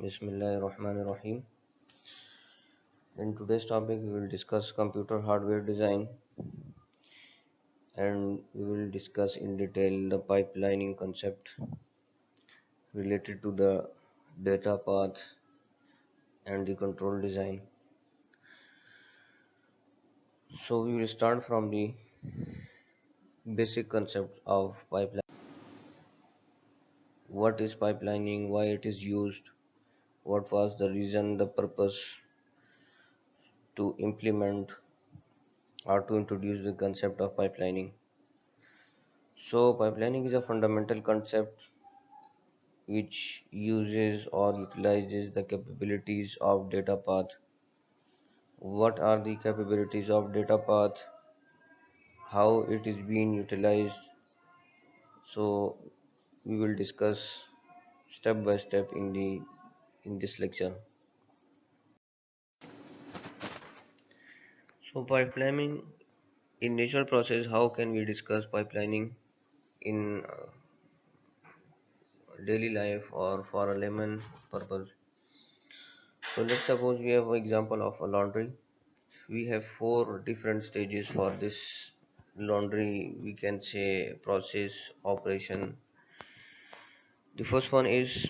Bismillahirrahmanirrahim. In today's topic, we will discuss computer hardware design and we will discuss in detail the pipelining concept related to the data path and the control design. So, we will start from the basic concept of pipeline. What is pipelining? Why it is used? What was the reason, the purpose to implement or to introduce the concept of pipelining? So, pipelining is a fundamental concept which uses or utilizes the capabilities of data path. What are the capabilities of data path? How it is being utilized? So we will discuss step by step in this lecture. So pipelining in natural process, how can we discuss pipelining in daily life or for a layman purpose? So let's suppose we have an example of a laundry. We have four different stages for this laundry, we can say process operation. The first one is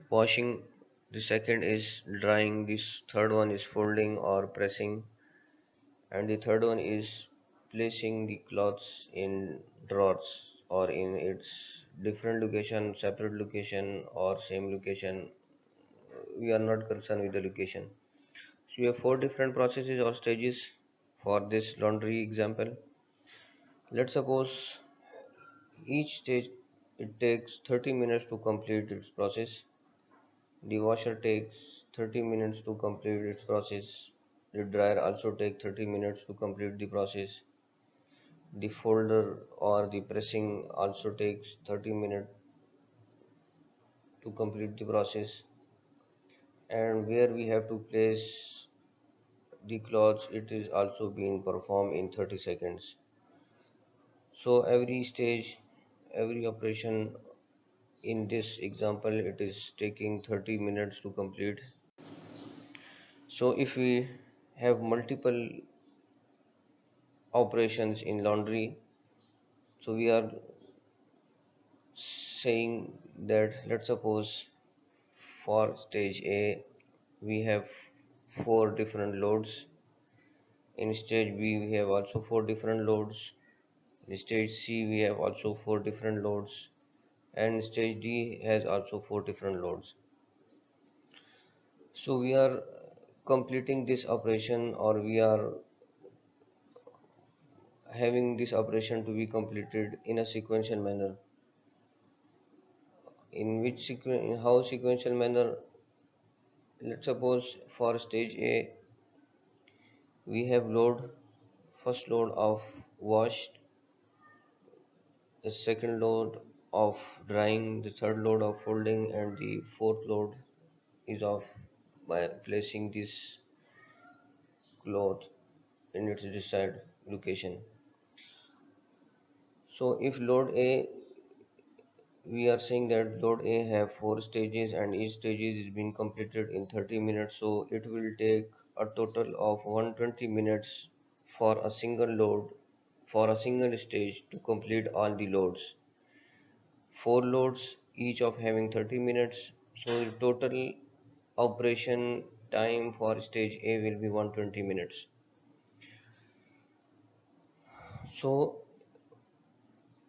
washing, the second is drying, this third one is folding or pressing, and the third one is placing the clothes in drawers or in its different location, separate location or same location. We are not concerned with the location. So we have four different processes or stages for this laundry example. Let's suppose each stage it takes 30 minutes to complete its process. The washer takes 30 minutes to complete its process. The dryer also takes 30 minutes to complete the process. The folder or the pressing also takes 30 minutes to complete the process. And where we have to place the clothes, it is also being performed in 30 seconds. So every stage, every operation in this example, it is taking 30 minutes to complete. So if we have multiple operations in laundry, so we are saying that let's suppose for stage A we have four different loads. In stage B we have also four different loads. In stage C we have also four different loads, and stage D has also four different loads. So we are completing this operation, or we are having this operation to be completed in a sequential manner. In which in how sequential manner? Let's suppose for stage A we have load, first load of washed, the second load of drying, the third load of folding, and the fourth load is of by placing this cloth in its desired location. So if load A, we are saying that load A have four stages and each stage is being completed in 30 minutes, so it will take a total of 120 minutes for a single load, for a single stage to complete all the loads. Four loads each of having 30 minutes, so the total operation time for stage A will be 120 minutes. So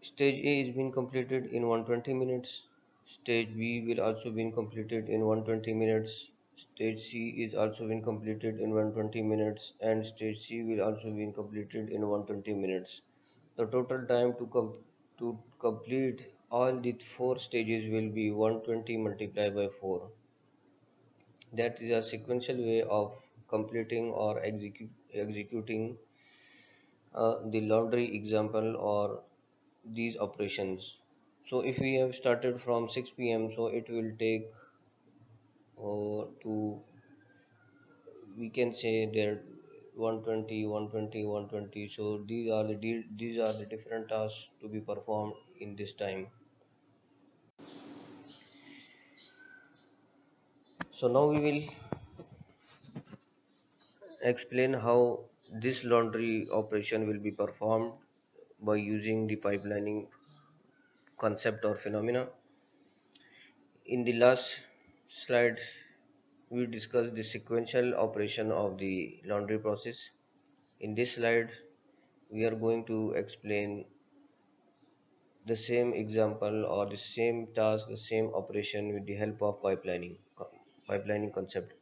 stage A is being completed in 120 minutes. Stage B will also be completed in 120 minutes. Stage C is also being completed in 120 minutes, and stage C will also be completed in 120 minutes. The total time to complete all the four stages will be 120 multiplied by 4. That is a sequential way of completing or executing the laundry example or these operations. So if we have started from 6 p.m., so it will take to, we can say that 120, 120, 120. So these are the different tasks to be performed in this time. So now we will explain how this laundry operation will be performed by using the pipelining concept or phenomena. In the last slide, we discussed the sequential operation of the laundry process. In this slide, we are going to explain the same example or the same task, the same operation with the help of pipelining concept.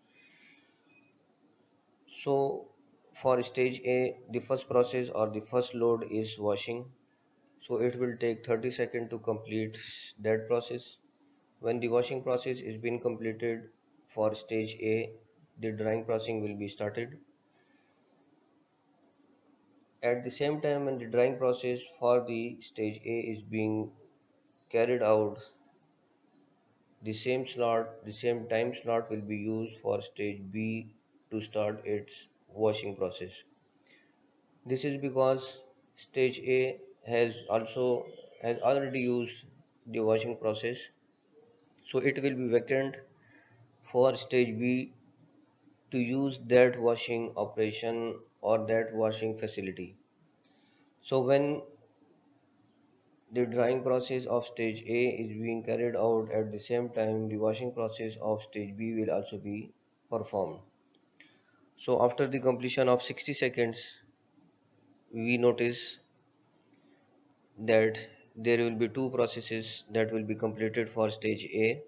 So for stage A, the first process or the first load is washing. So it will take 30 seconds to complete that process. When the washing process is being completed for stage A, the drying processing will be started. At the same time, when the drying process for the stage A is being carried out, the same time slot will be used for stage B to start its washing process. This is because stage A has already used the washing process, so it will be vacant for stage B to use that washing operation or that washing facility. So when the drying process of stage A is being carried out at the same time, the washing process of stage B will also be performed. So after the completion of 60 seconds, we notice that there will be two processes that will be completed for stage A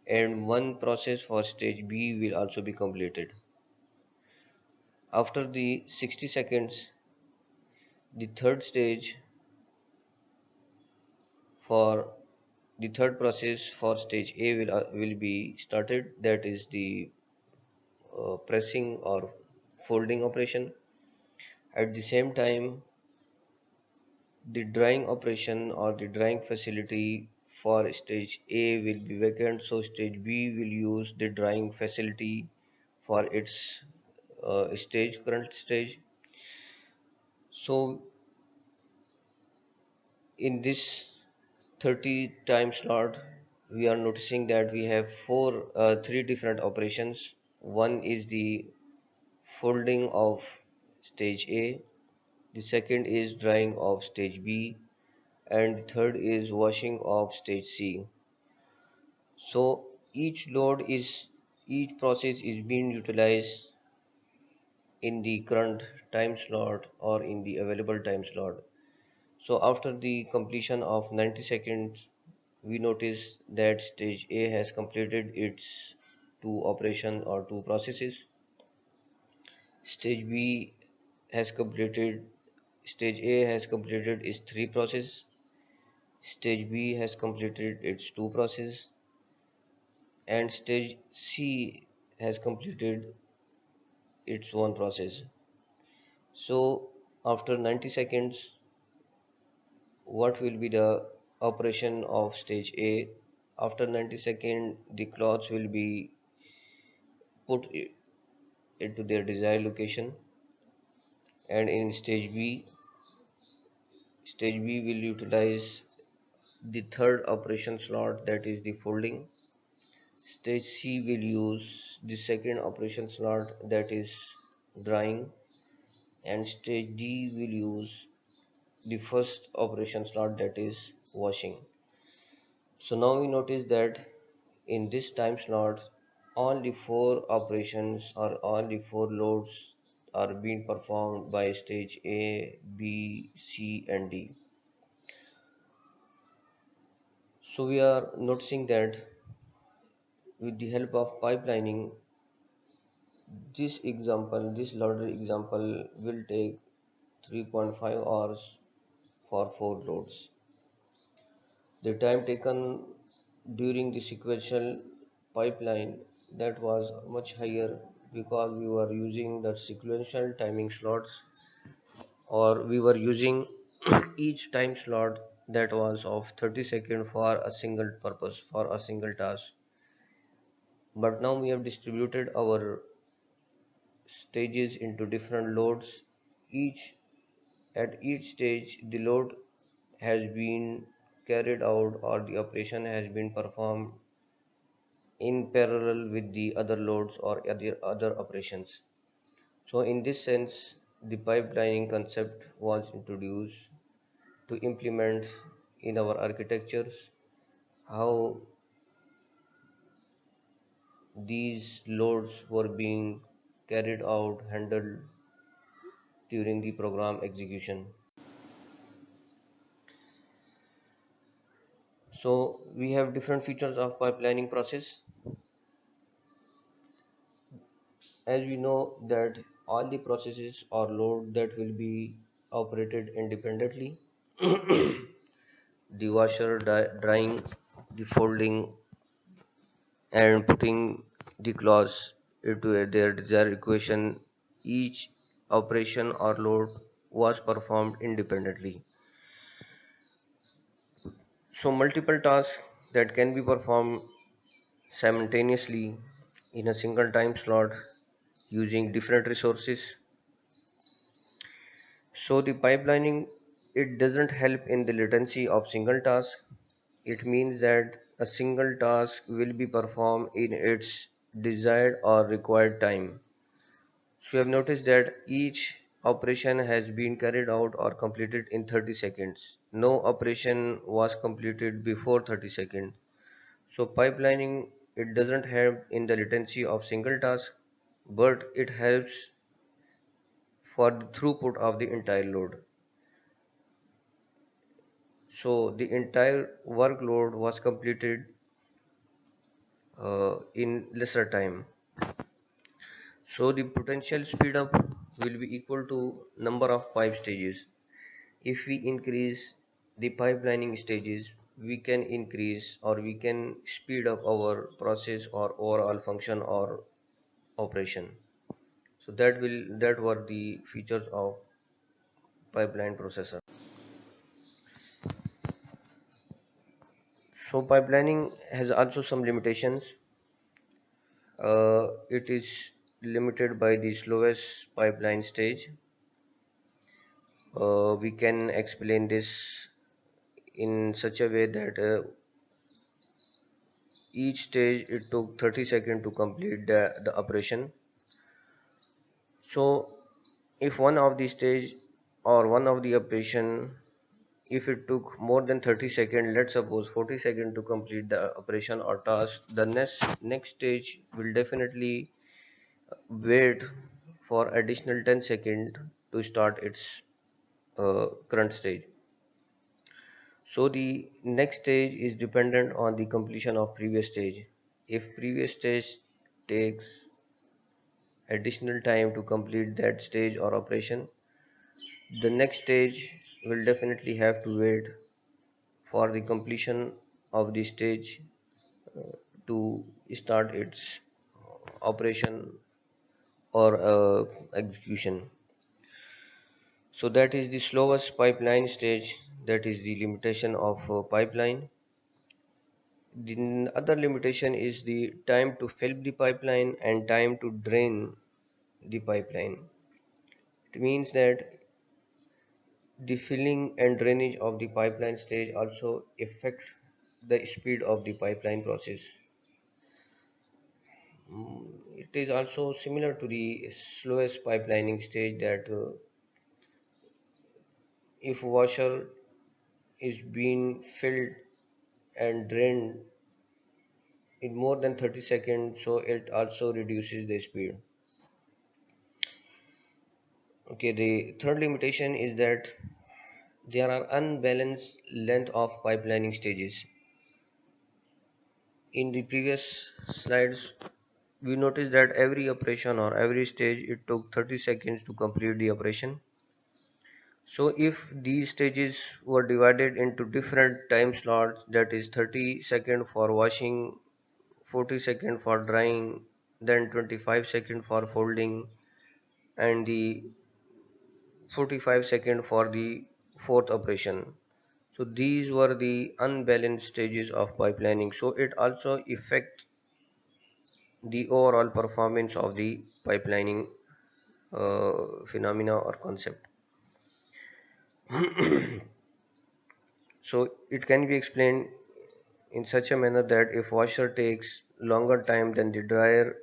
and one process for stage B will also be completed. After the 60 seconds, the third stage for the third process for stage A will be started, that is the pressing or folding operation. At the same time, the drying operation or the drying facility for stage A will be vacant, so stage B will use the drying facility for its current stage. So in this 30 time slot, we are noticing that we have three different operations. One is the folding of stage A, the second is drying of stage B, and the third is washing of stage C. So each process is being utilized in the current time slot or in the available time slot. So after the completion of 90 seconds, we notice that stage A has completed its two operation or two processes. Stage B has completed Stage A has completed its three processes. Stage B has completed its two processes, and stage C has completed its one process. So after 90 seconds, what will be the operation of stage A? After 90 seconds, the cloths will be put into their desired location, and in stage B will utilize the third operation slot, that is the folding. Stage C will use the second operation slot, that is drying, and stage D will use the first operation slot, that is washing. So now we notice that in this time slot, all the four operations or all the four loads are being performed by stage A, B, C, and D. So we are noticing that with the help of pipelining, this laundry example will take 3.5 hours for four loads. The time taken during the sequential pipeline, that was much higher because we were using the sequential timing slots, or we were using each time slot that was of 30 seconds for a single purpose, for a single task. But now we have distributed our stages into different loads. Each At each stage, the load has been carried out or the operation has been performed in parallel with the other loads or other operations. So in this sense, the pipelining concept was introduced to implement in our architectures how these loads were being carried out, handled during the program execution. So we have different features of pipelining process. As we know that all the processes or load that will be operated independently, the washer, drying, the folding, and putting the clothes into their desired equation, each operation or load was performed independently. So multiple tasks that can be performed simultaneously in a single time slot using different resources. So the pipelining, it doesn't help in the latency of single task. It means that a single task will be performed in its desired or required time. So you have noticed that each operation has been carried out or completed in 30 seconds. No operation was completed before 30 seconds. So pipelining, it doesn't help in the latency of single task, but it helps for the throughput of the entire load. So the entire workload was completed in lesser time. So the potential speed up will be equal to number of pipe stages. If we increase the pipelining stages, we can increase or we can speed up our process or overall function or operation. So that were the features of pipeline processor. So pipelining has also some limitations. It is limited by the slowest pipeline stage. We can explain this in such a way that each stage it took 30 seconds to complete the operation. So if one of the stage or one of the operation, if it took more than 30 seconds, let's suppose 40 seconds to complete the operation or task, the next stage will definitely wait for additional 10 seconds to start its current stage. So the next stage is dependent on the completion of previous stage. If previous stage takes additional time to complete that stage or operation, the next stage will definitely have to wait for the completion of the stage to start its operation or execution. So that is the slowest pipeline stage. That is the limitation of pipeline. The other limitation is the time to fill the pipeline and time to drain the pipeline. It means that the filling and drainage of the pipeline stage also affects the speed of the pipeline process. It is also similar to the slowest pipelining stage that if washer is being filled and drained in more than 30 seconds, so it also reduces the speed. Okay, the third limitation is that there are unbalanced length of pipelining stages. In the previous slides, we noticed that every operation or every stage it took 30 seconds to complete the operation. So if these stages were divided into different time slots, that is 30 seconds for washing, 40 seconds for drying, then 25 seconds for folding, and the 45 seconds for the fourth operation. So these were the unbalanced stages of pipelining. So it also affects the overall performance of the pipelining phenomena or concept. So it can be explained in such a manner that if washer takes longer time than the dryer,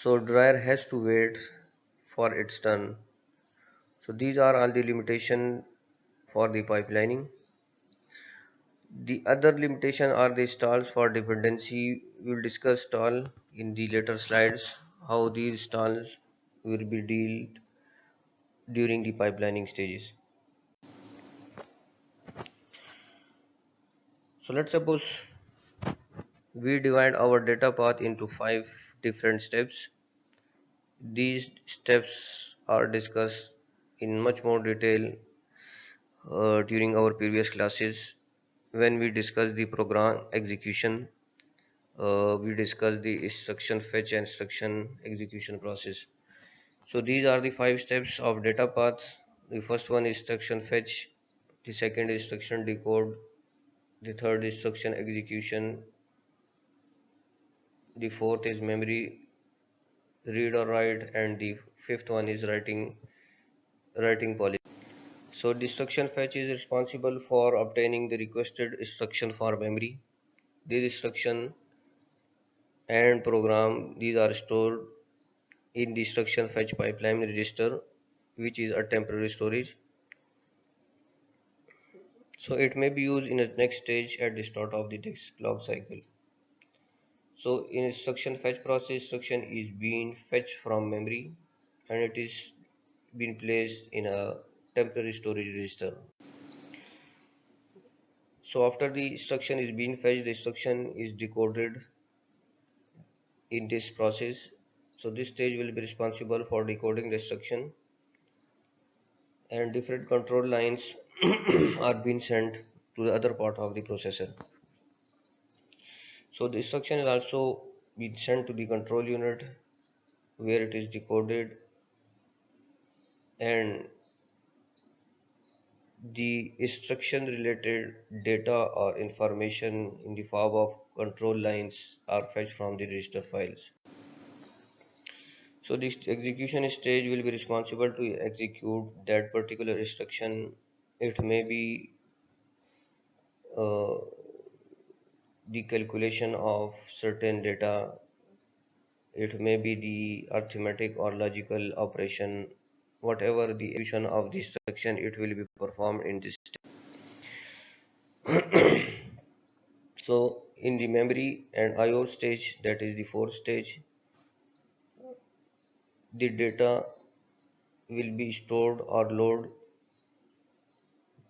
so dryer has to wait for its turn. So these are all the limitation for the pipelining. The other limitation are the stalls for dependency. We will discuss stall in the later slides, how these stalls will be dealt during the pipelining stages. So let's suppose we divide our data path into 5 different steps. These steps are discussed in much more detail during our previous classes when we discuss the program execution. We discuss the instruction fetch and instruction execution process. So these are the 5 steps of data path. The first one is instruction fetch, the second is instruction decode, the third is instruction execution, the fourth is memory read or write, and the fifth one is writing policy. So the instruction fetch is responsible for obtaining the requested instruction for memory. These instruction and program these are stored in the instruction fetch pipeline register, which is a temporary storage. So it may be used in the next stage at the start of the next clock cycle. So in instruction fetch process, instruction is being fetched from memory and it is being placed in a temporary storage register. So after the instruction is being fetched, the instruction is decoded in this process. So this stage will be responsible for decoding the instruction, and different control lines are being sent to the other part of the processor. So the instruction is also being sent to the control unit where it is decoded, and the instruction related data or information in the form of control lines are fetched from the register files. So this execution stage will be responsible to execute that particular instruction. It may be uh, the calculation of certain data, it may be the arithmetic or logical operation, whatever the execution of the instruction, it will be performed in this stage. So in the memory and IO stage, that is the fourth stage, the data will be stored or loaded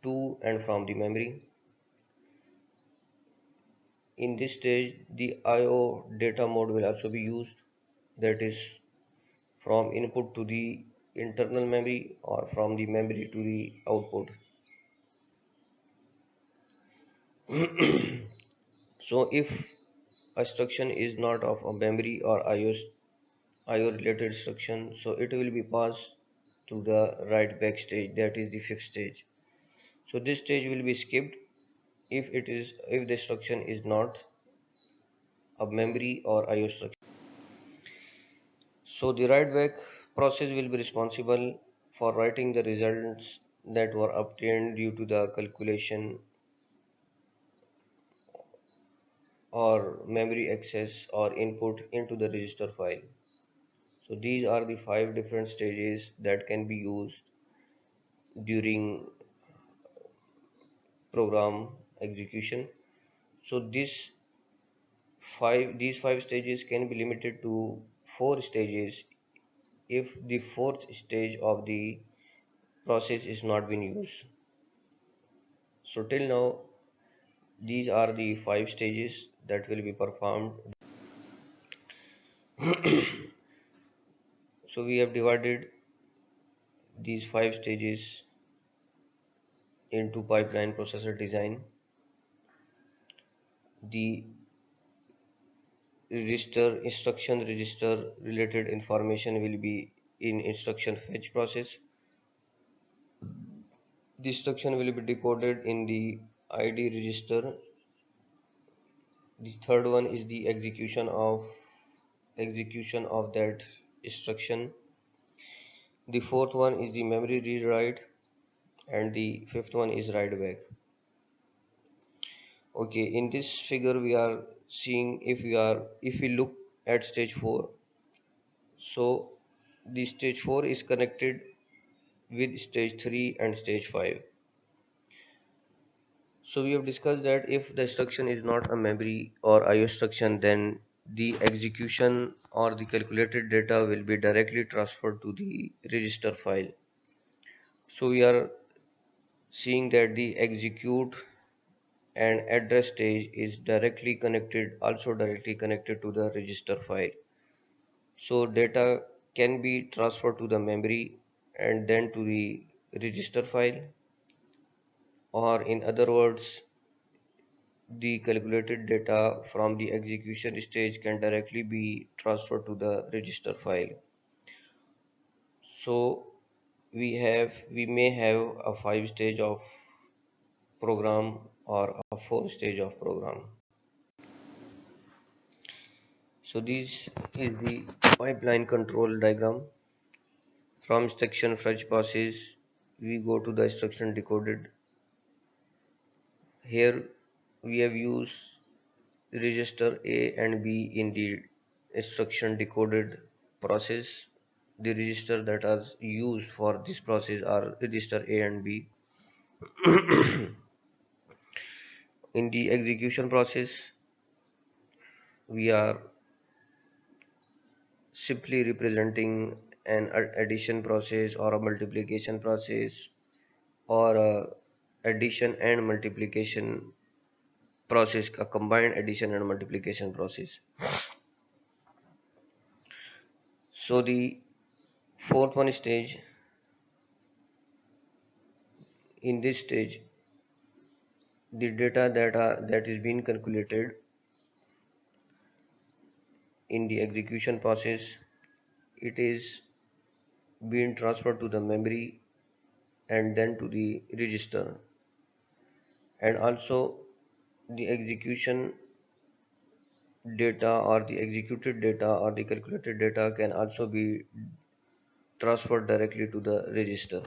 to and from the memory. In this stage, the IO data mode will also be used, that is from input to the internal memory or from the memory to the output. So if a instruction is not of a memory or IO related instruction, so it will be passed to the write back stage, that is the fifth stage. So this stage will be skipped if the instruction is not a memory or IO instruction. So the write back process will be responsible for writing the results that were obtained due to the calculation or memory access or input into the register file. So these are the 5 different stages that can be used during program execution. So these five stages can be limited to 4 stages if the fourth stage of the process is not being used. So till now these are the 5 stages that will be performed. So we have divided these 5 stages into pipeline processor design. The register instruction register related information will be in instruction fetch process. The instruction will be decoded in the ID register. The third one is the execution of that instruction. The fourth one is the memory read write, and the fifth one is write back. Okay, in this figure we are seeing, if we look at stage 4, so the stage 4 is connected with stage 3 and stage 5. So we have discussed that if the instruction is not a memory or IO instruction, then the execution or the calculated data will be directly transferred to the register file. So we are seeing that the execute and address stage is directly connected to the register file. So data can be transferred to the memory and then to the register file, or in other words, the calculated data from the execution stage can directly be transferred to the register file. So we may have a 5 stage of program or a 4 stage of program. So this is the pipeline control diagram. From instruction fetch process, we go to the instruction decoded. Here we have used register A and B in the instruction decoded process. The register that are used for this process are register A and B. In the execution process, we are simply representing an addition process or a multiplication process or a addition and multiplication process, a combined addition and multiplication process. So the fourth one stage, in this stage, the data that is being calculated in the execution process, it is being transferred to the memory and then to the register, and also the execution data or the executed data or the calculated data can also be transferred directly to the register.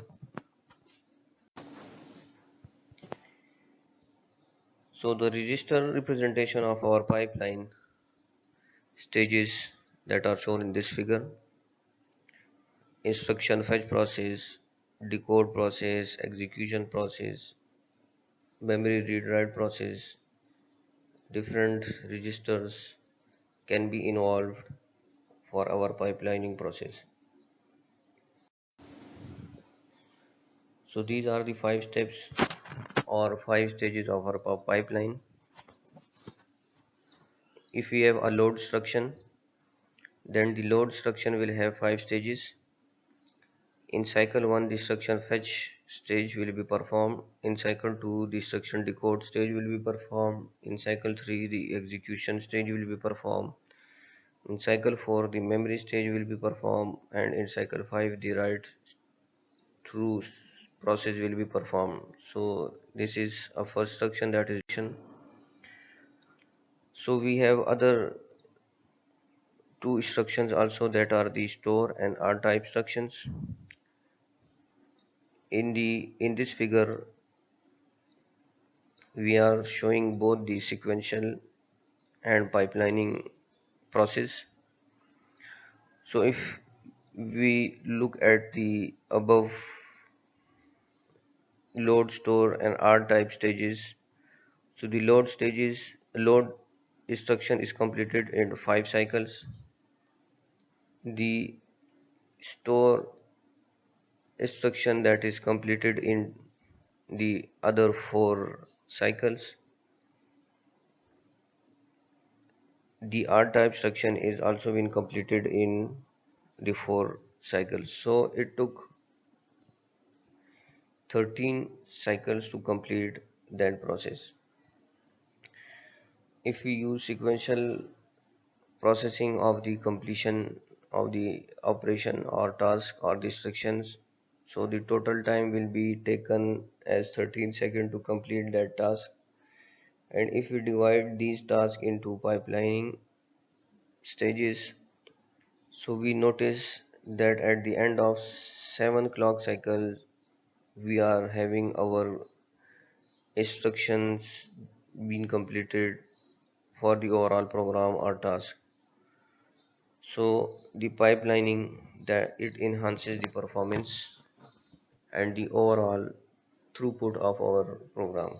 So the register representation of our pipeline stages that are shown in this figure: instruction fetch process, decode process, execution process, memory read write process. Different registers can be involved for our pipelining process. So these are the 5 steps or 5 stages of our pipeline. If we have a load instruction, then the load instruction will have 5 stages. In cycle 1, the instruction fetch stage will be performed. In cycle 2, the instruction decode stage will be performed. In cycle 3, the execution stage will be performed. In cycle 4, the memory stage will be performed. And in cycle 5, the write through process will be performed. So this is a first instruction, that is action. So we have other two instructions also, that are the store and archive instructions. In this figure we are showing both the sequential and pipelining process. So if we look at the above load, store and archive stages, so the load instruction is completed in 5 cycles. The store instruction that is completed in the other 4 cycles. The R-type instruction is also been completed in the 4 cycles. So it took 13 cycles to complete that process. If we use sequential processing of the completion of the operation or task or the instructions, so the total time will be taken as 13 seconds to complete that task. And if we divide these tasks into pipelining stages, so we notice that at the end of 7 clock cycles we are having our instructions been completed for the overall program or task. So the pipelining, that it enhances the performance and the overall throughput of our program.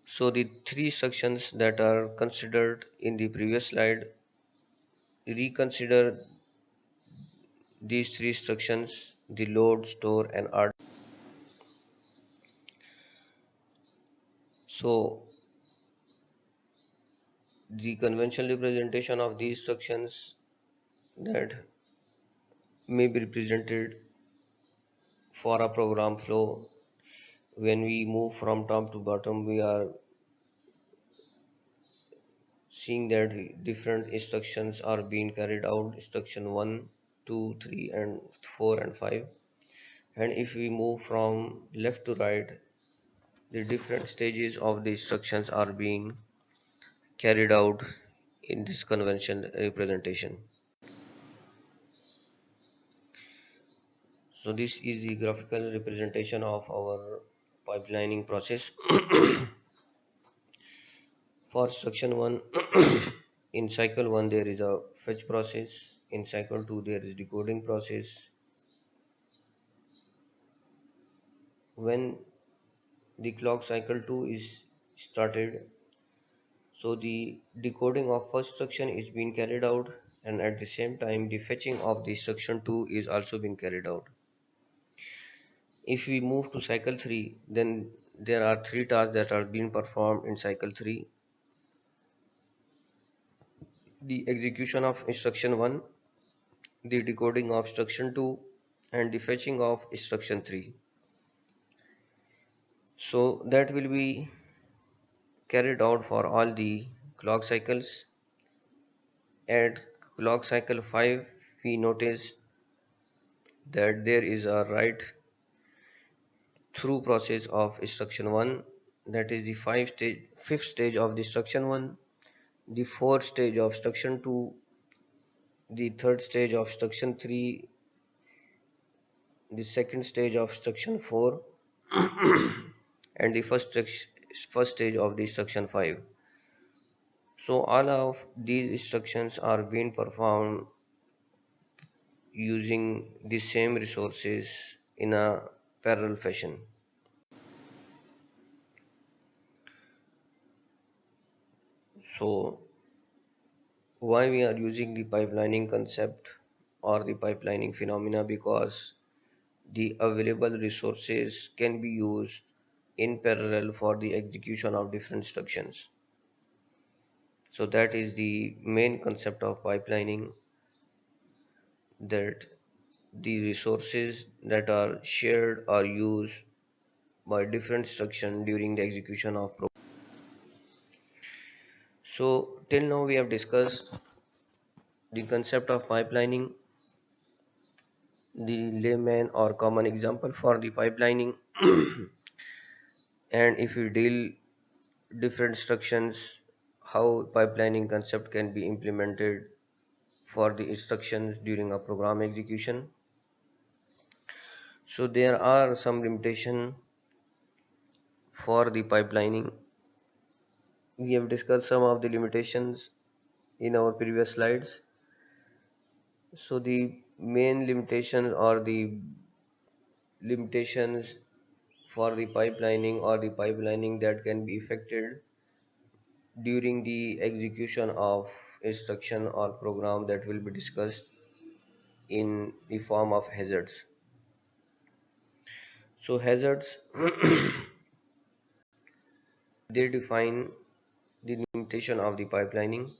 So the three instructions that are considered in the previous slide, reconsider these three instructions: the load, store and add. So the conventional representation of these instructions that may be represented for a program flow. When we move from top to bottom, we are seeing that different instructions are being carried out: instruction 1, 2, 3 and 4 and 5. And if we move from left to right, the different stages of the instructions are being carried out in this convention representation. So this is the graphical representation of our pipelining process. For instruction 1, in cycle 1 there is a fetch process, in cycle 2 there is decoding process. When the clock cycle 2 is started, so the decoding of first instruction is being carried out, and at the same time the fetching of the instruction 2 is also being carried out. If we move to cycle 3, then there are three tasks that are being performed in cycle 3: the execution of instruction 1, the decoding of instruction 2 and the fetching of instruction 3. So that will be carried out for all the clock cycles. At clock cycle 5, we notice that there is a write through process of instruction 1, that is the fifth stage of the instruction 1, the fourth stage of instruction 2, the third stage of instruction 3, the second stage of instruction 4 and the first stage of the instruction 5. So all of these instructions are being performed using the same resources in a parallel fashion. So why we are using the pipelining concept or the pipelining phenomena? Because the available resources can be used in parallel for the execution of different instructions. So that is the main concept of pipelining, that the resources that are shared are used by different instruction during the execution of program. So till now we have discussed the concept of pipelining, the layman or common example for the pipelining, and if we deal different instructions, how pipelining concept can be implemented for the instructions during a program execution. So there are some limitation for the pipelining. We have discussed some of the limitations in our previous slides. So the main limitation or the limitations for the pipelining or the pipelining that can be affected during the execution of instruction or program, that will be discussed in the form of hazards. So hazards they define the limitation of the pipelining.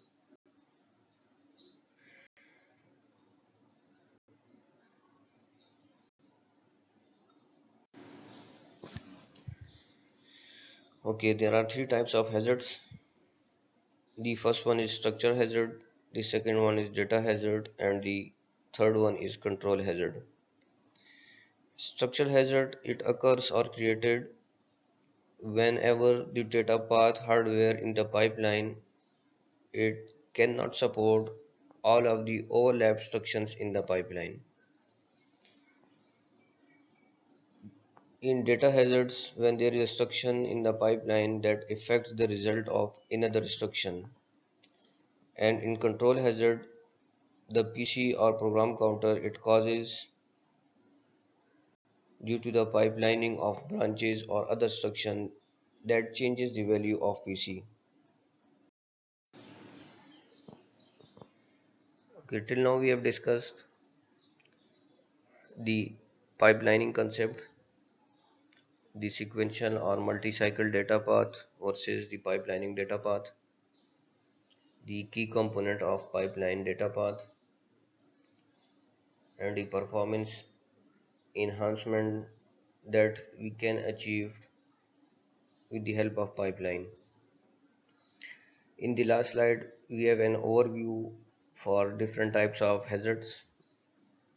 Okay, there are three types of hazards. The first one is structure hazard, the second one is data hazard, and the third one is control hazard. Structure hazard, it occurs or created whenever the data path hardware in the pipeline, it cannot support all of the overlap instructions in the pipeline. In data hazards, when there is a structure in the pipeline that affects the result of another structure. And in control hazard, the PC or program counter it causes due to the pipelining of branches or other structure that changes the value of PC. Okay, till now we have discussed the pipelining concept, the sequential or multi-cycle data path versus the pipelining data path, the key component of pipeline data path, and the performance enhancement that we can achieve with the help of pipeline. In the last slide, we have an overview for different types of hazards,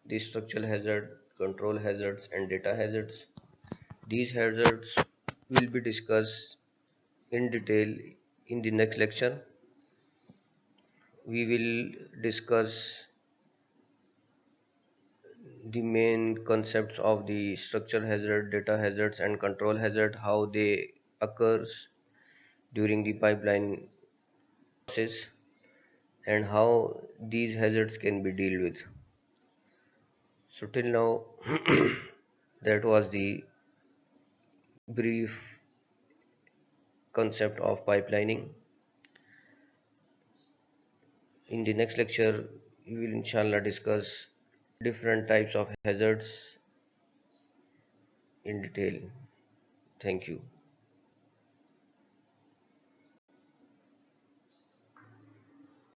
the structural hazard, control hazards, and data hazards. These hazards will be discussed in detail in the next lecture. We will discuss the main concepts of the structural hazard, data hazards, and control hazard, how they occurs during the pipeline process, and how these hazards can be dealt with. So till now, that was the brief concept of pipelining. In the next lecture, we will inshallah discuss different types of hazards in detail. Thank you.